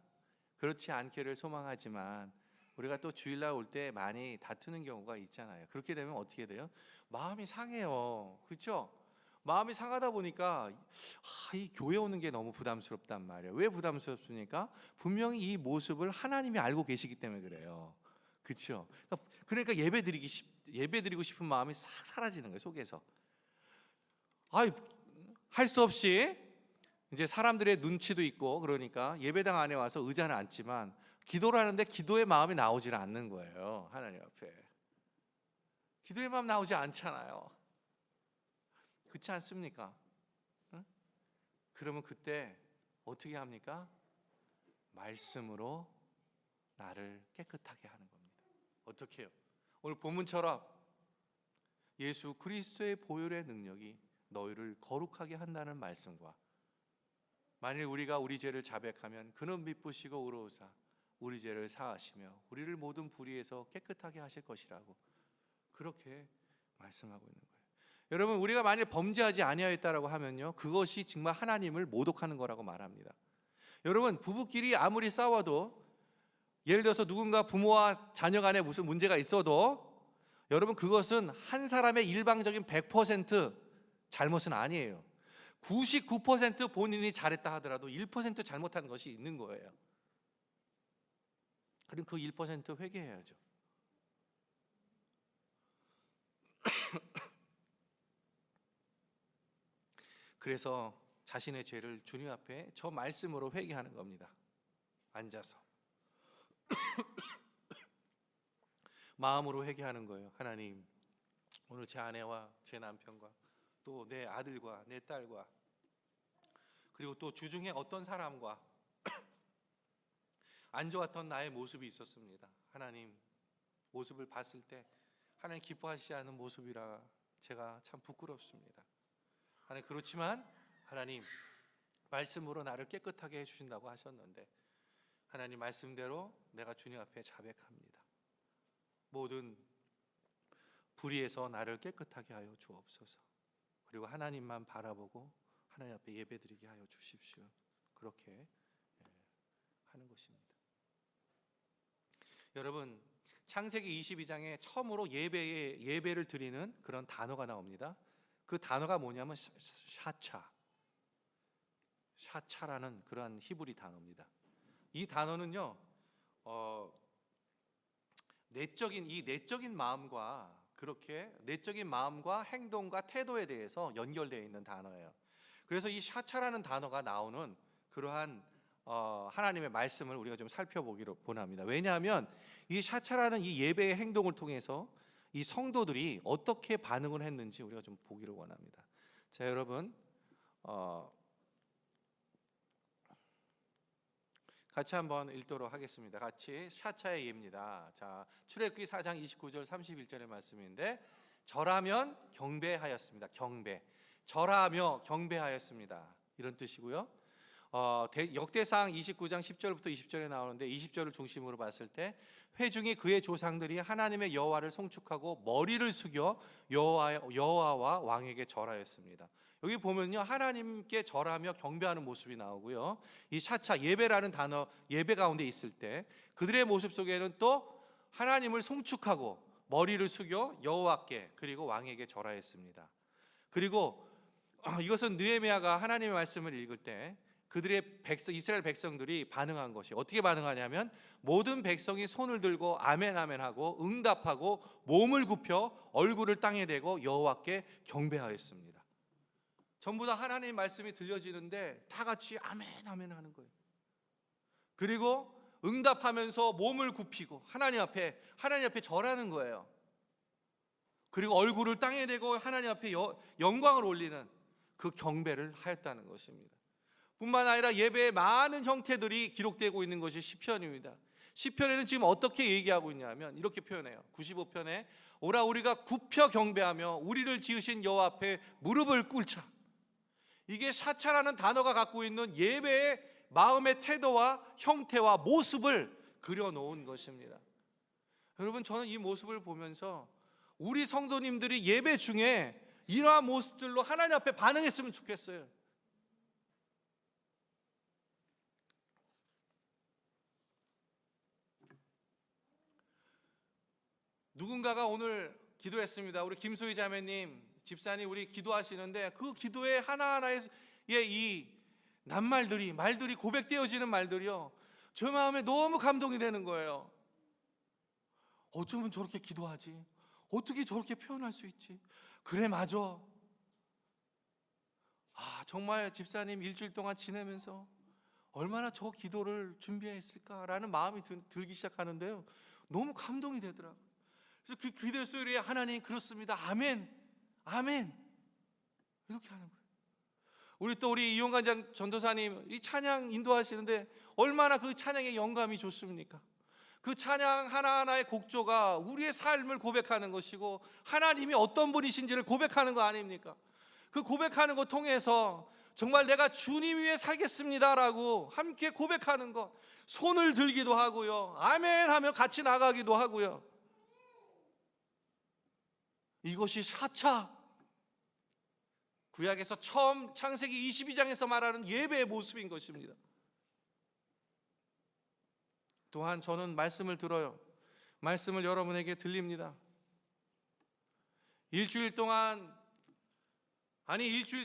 그렇지 않기를 소망하지만 우리가 또 주일날 올 때 많이 다투는 경우가 있잖아요. 그렇게 되면 어떻게 돼요? 마음이 상해요. 그렇죠? 마음이 상하다 보니까 이 교회 오는 게 너무 부담스럽단 말이에요. 왜 부담스럽습니까? 분명히 이 모습을 하나님이 알고 계시기 때문에 그래요. 그렇죠? 그러니까 예배드리고 싶은 마음이 싹 사라지는 거예요, 속에서. 할 수 없이 이제 사람들의 눈치도 있고 그러니까 예배당 안에 와서 의자는 앉지만 기도를 하는데 기도의 마음이 나오질 않는 거예요. 하나님 앞에 기도의 마음 나오지 않잖아요. 그렇지 않습니까? 응? 그러면 그때 어떻게 합니까? 말씀으로 나를 깨끗하게 하는 겁니다. 어떻게 해요? 오늘 본문처럼 예수 그리스도의 보혈의 능력이 너희를 거룩하게 한다는 말씀과, 만일 우리가 우리 죄를 자백하면 그는 미쁘시고 의로우사 우리 죄를 사하시며 우리를 모든 불의에서 깨끗하게 하실 것이라고 그렇게 말씀하고 있는 거예요. 여러분, 우리가 만일 범죄하지 아니하였다라고 하면요, 그것이 정말 하나님을 모독하는 거라고 말합니다. 여러분, 부부끼리 아무리 싸워도, 예를 들어서 누군가 부모와 자녀 간에 무슨 문제가 있어도 여러분, 그것은 한 사람의 일방적인 100% 잘못은 아니에요. 99% 본인이 잘했다 하더라도 1% 잘못한 것이 있는 거예요. 그럼 그 1% 회개해야죠. 그래서 자신의 죄를 주님 앞에 저 말씀으로 회개하는 겁니다. 앉아서 마음으로 회개하는 거예요. 하나님, 오늘 제 아내와 제 남편과 또 내 아들과 내 딸과 그리고 또 주중에 어떤 사람과 안 좋았던 나의 모습이 있었습니다. 하나님, 모습을 봤을 때 하나님 기뻐하시지 않은 모습이라 제가 참 부끄럽습니다. 하나님, 그렇지만 하나님 말씀으로 나를 깨끗하게 해주신다고 하셨는데 하나님 말씀대로 내가 주님 앞에 자백합니다. 모든 불의에서 나를 깨끗하게 하여 주옵소서. 그리고 하나님만 바라보고 하나님 앞에 예배드리게 하여 주십시오. 그렇게 하는 것입니다. 여러분, 창세기 22장에 처음으로 예배를 드리는 그런 단어가 나옵니다. 그 단어가 뭐냐면 샤차. 샤차라는 그러한 히브리 단어입니다. 이 단어는요, 내적인 마음과 그렇게 내적인 마음과 행동과 태도에 대해서 연결되어 있는 단어예요. 그래서 이 샤차라는 단어가 나오는 그러한 하나님의 말씀을 우리가 좀 살펴보기로 원합니다. 왜냐하면 이 샤차라는 이 예배의 행동을 통해서 이 성도들이 어떻게 반응을 했는지 우리가 좀 보기를 원합니다. 자, 여러분 같이 한번 읽도록 하겠습니다. 같이 샤차의 예입니다. 자, 출애굽기 4장 29절 31절의 말씀인데, 절하면 경배하였습니다. 절하며 경배하였습니다. 이런 뜻이고요. 역대상 29장 10절부터 20절에 나오는데 20절을 중심으로 봤을 때, 회중이 그의 조상들이 하나님의 여호와를 송축하고 머리를 숙여 여호와와 왕에게 절하였습니다. 여기 보면요, 하나님께 절하며 경배하는 모습이 나오고요, 이 샤차 예배라는 단어, 예배 가운데 있을 때 그들의 모습 속에는 또 하나님을 송축하고 머리를 숙여 여호와께 그리고 왕에게 절하였습니다. 그리고 이것은 느헤미야가 하나님의 말씀을 읽을 때 그들의 이스라엘 백성들이 반응한 것이 어떻게 반응하냐면, 모든 백성이 손을 들고 아멘 아멘 하고 응답하고 몸을 굽혀 얼굴을 땅에 대고 여호와께 경배하였습니다. 전부 다 하나님의 말씀이 들려지는데 다 같이 아멘 아멘 하는 거예요. 그리고 응답하면서 몸을 굽히고 하나님 앞에 절하는 거예요. 그리고 얼굴을 땅에 대고 하나님 앞에 영광을 올리는 그 경배를 하였다는 것입니다. 뿐만 아니라 예배의 많은 형태들이 기록되고 있는 것이 시편입니다. 시편에는 지금 어떻게 얘기하고 있냐면 이렇게 표현해요. 95편에 오라 우리가 굽혀 경배하며 우리를 지으신 여호와 앞에 무릎을 꿇자. 이게 샤차라는 단어가 갖고 있는 예배의 마음의 태도와 형태와 모습을 그려놓은 것입니다. 여러분, 저는 이 모습을 보면서 우리 성도님들이 예배 중에 이러한 모습들로 하나님 앞에 반응했으면 좋겠어요. 누군가가 오늘 기도했습니다. 우리 김소희 자매님, 집사님, 우리 기도하시는데 그 기도의 하나하나의 이 말들이 고백되어지는 말들이요, 저 마음에 너무 감동이 되는 거예요. 어쩌면 저렇게 기도하지? 어떻게 저렇게 표현할 수 있지? 그래, 맞아. 정말 집사님 일주일 동안 지내면서 얼마나 저 기도를 준비했을까라는 마음이 들기 시작하는데요, 너무 감동이 되더라고요. 그래서 그 기도 소리에 하나님 그렇습니다, 아멘 아멘 이렇게 하는 거예요. 우리 이용관 전도사님 이 찬양 인도하시는데 얼마나 그 찬양의 영감이 좋습니까? 그 찬양 하나하나의 곡조가 우리의 삶을 고백하는 것이고 하나님이 어떤 분이신지를 고백하는 거 아닙니까? 그 고백하는 것 통해서 정말 내가 주님 위에 살겠습니다라고 함께 고백하는 것, 손을 들기도 하고요, 아멘 하며 같이 나가기도 하고요. 이것이 샤차, 구약에서 처음 창세기 22장에서 말하는 예배의 모습인 것입니다. 또한 저는 말씀을 들어요. 말씀을 여러분에게 들립니다. 일주일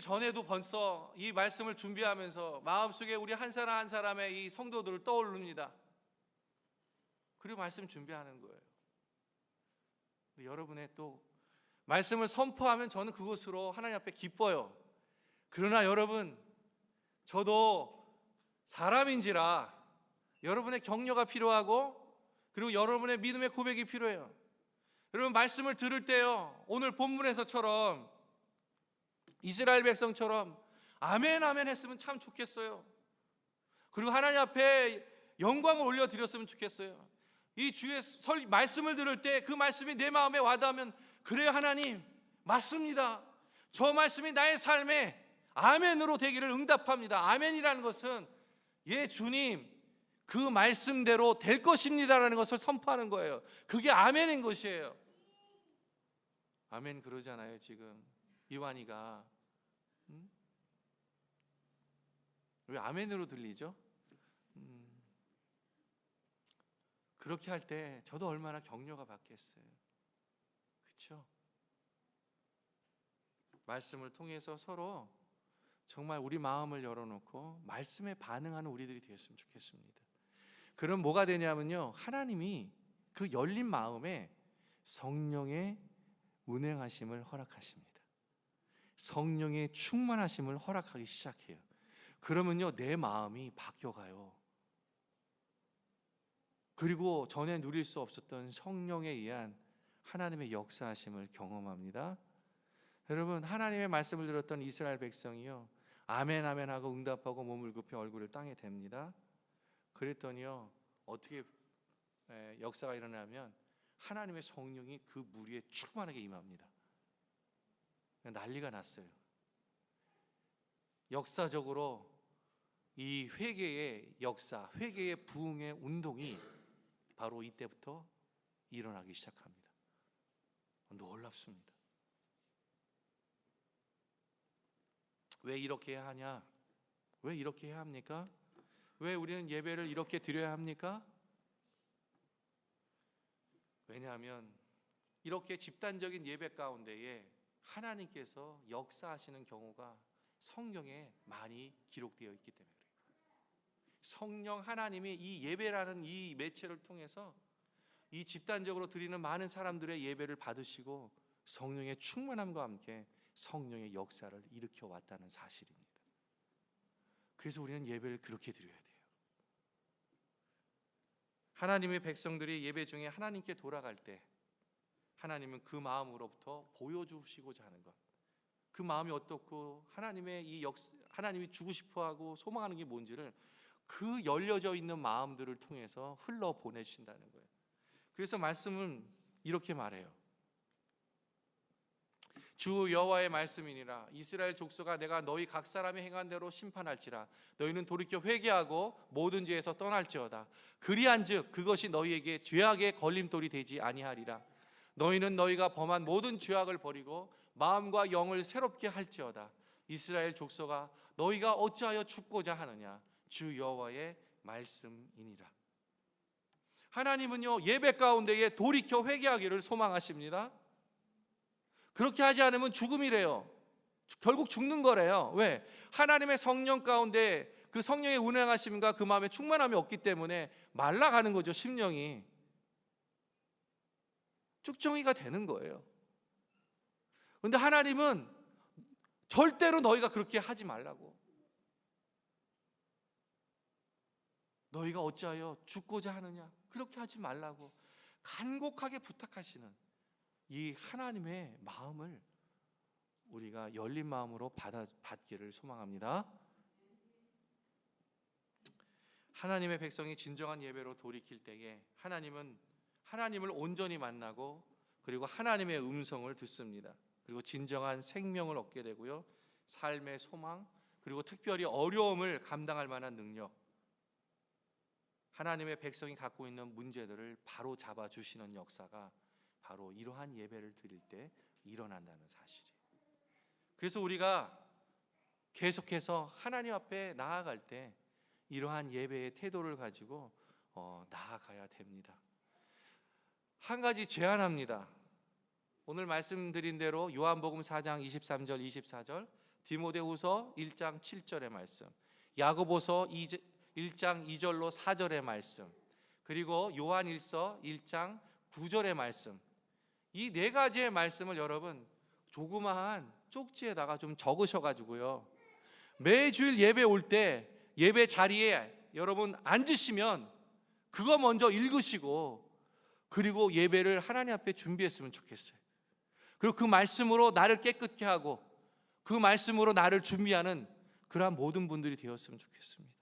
전에도 벌써 이 말씀을 준비하면서 마음속에 우리 한 사람 한 사람의 이 성도들을 떠올립니다. 그리고 말씀 준비하는 거예요. 여러분의 또 말씀을 선포하면 저는 그것으로 하나님 앞에 기뻐요. 그러나 여러분, 저도 사람인지라 여러분의 격려가 필요하고 그리고 여러분의 믿음의 고백이 필요해요. 여러분, 말씀을 들을 때요, 오늘 본문에서처럼 이스라엘 백성처럼 아멘 아멘 했으면 참 좋겠어요. 그리고 하나님 앞에 영광을 올려드렸으면 좋겠어요. 이 주의 말씀을 들을 때 그 말씀이 내 마음에 와닿으면, 그래요 하나님, 맞습니다, 저 말씀이 나의 삶에 아멘으로 되기를 응답합니다. 아멘이라는 것은 예 주님, 그 말씀대로 될 것입니다라는 것을 선포하는 거예요. 그게 아멘인 것이에요. 아멘 그러잖아요. 지금 이완이가 왜 아멘으로 들리죠? 그렇게 할 때 저도 얼마나 격려가 받겠어요. 그렇죠? 말씀을 통해서 서로 정말 우리 마음을 열어놓고 말씀에 반응하는 우리들이 되었으면 좋겠습니다. 그럼 뭐가 되냐면요, 하나님이 그 열린 마음에 성령의 운행하심을 허락하십니다. 성령의 충만하심을 허락하기 시작해요. 그러면요, 내 마음이 바뀌어가요. 그리고 전에 누릴 수 없었던 성령에 의한 하나님의 역사하심을 경험합니다. 여러분, 하나님의 말씀을 들었던 이스라엘 백성이요, 아멘 아멘 하고 응답하고 몸을 굽혀 얼굴을 땅에 댑니다. 그랬더니요, 어떻게 역사가 일어나면 하나님의 성령이 그 무리에 충만하게 임합니다. 난리가 났어요. 역사적으로 이 회개의 역사, 회개의 부흥의 운동이 바로 이때부터 일어나기 시작합니다. 놀랍습니다. 왜 이렇게 해야 하냐? 왜 이렇게 해야 합니까? 왜 우리는 예배를 이렇게 드려야 합니까? 왜냐하면 이렇게 집단적인 예배 가운데에 하나님께서 역사하시는 경우가 성경에 많이 기록되어 있기 때문에 그래요. 성령 하나님이 이 예배라는 이 매체를 통해서 이 집단적으로 드리는 많은 사람들의 예배를 받으시고 성령의 충만함과 함께 성령의 역사를 일으켜 왔다는 사실입니다. 그래서 우리는 예배를 그렇게 드려야 돼요. 하나님의 백성들이 예배 중에 하나님께 돌아갈 때 하나님은 그 마음으로부터 보여주시고자 하는 것, 그 마음이 어떻고 하나님의 이 하나님이 주고 싶어하고 소망하는 게 뭔지를 그 열려져 있는 마음들을 통해서 흘러 보내주신다는 거예요. 그래서 말씀은 이렇게 말해요. 주 여호와의 말씀이니라. 이스라엘 족속아, 내가 너희 각 사람의 행한 대로 심판할지라. 너희는 돌이켜 회개하고 모든 죄에서 떠날지어다. 그리한즉 그것이 너희에게 죄악의 걸림돌이 되지 아니하리라. 너희는 너희가 범한 모든 죄악을 버리고 마음과 영을 새롭게 할지어다. 이스라엘 족속아, 너희가 어찌하여 죽고자 하느냐. 주 여호와의 말씀이니라. 하나님은요, 예배 가운데에 돌이켜 회개하기를 소망하십니다. 그렇게 하지 않으면 죽음이래요. 결국 죽는 거래요. 왜? 하나님의 성령 가운데 그 성령의 운행하심과 그 마음에 충만함이 없기 때문에 말라가는 거죠. 심령이 쭉정이가 되는 거예요. 그런데 하나님은 절대로 너희가 그렇게 하지 말라고, 너희가 어찌하여 죽고자 하느냐, 그렇게 하지 말라고 간곡하게 부탁하시는 이 하나님의 마음을 우리가 열린 마음으로 받기를 소망합니다. 하나님의 백성이 진정한 예배로 돌이킬 때에 하나님은 하나님을 온전히 만나고 그리고 하나님의 음성을 듣습니다. 그리고 진정한 생명을 얻게 되고요, 삶의 소망, 그리고 특별히 어려움을 감당할 만한 능력, 하나님의 백성이 갖고 있는 문제들을 바로 잡아주시는 역사가 바로 이러한 예배를 드릴 때 일어난다는 사실이에요. 그래서 우리가 계속해서 하나님 앞에 나아갈 때 이러한 예배의 태도를 가지고 나아가야 됩니다. 한 가지 제안합니다. 오늘 말씀드린 대로 요한복음 4장 23절 24절, 디모데후서 1장 7절의 말씀, 야고보서 1장 2절로 4절의 말씀, 그리고 요한일서 1장 9절의 말씀, 이 네 가지의 말씀을 여러분 조그마한 쪽지에다가 좀 적으셔가지고요, 매주일 예배 올 때 예배 자리에 여러분 앉으시면 그거 먼저 읽으시고 그리고 예배를 하나님 앞에 준비했으면 좋겠어요. 그리고 그 말씀으로 나를 깨끗게 하고 그 말씀으로 나를 준비하는 그러한 모든 분들이 되었으면 좋겠습니다.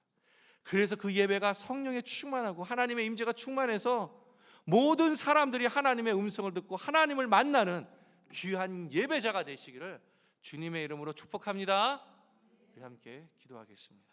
그래서 그 예배가 성령에 충만하고 하나님의 임재가 충만해서 모든 사람들이 하나님의 음성을 듣고 하나님을 만나는 귀한 예배자가 되시기를 주님의 이름으로 축복합니다. 우리 함께 기도하겠습니다.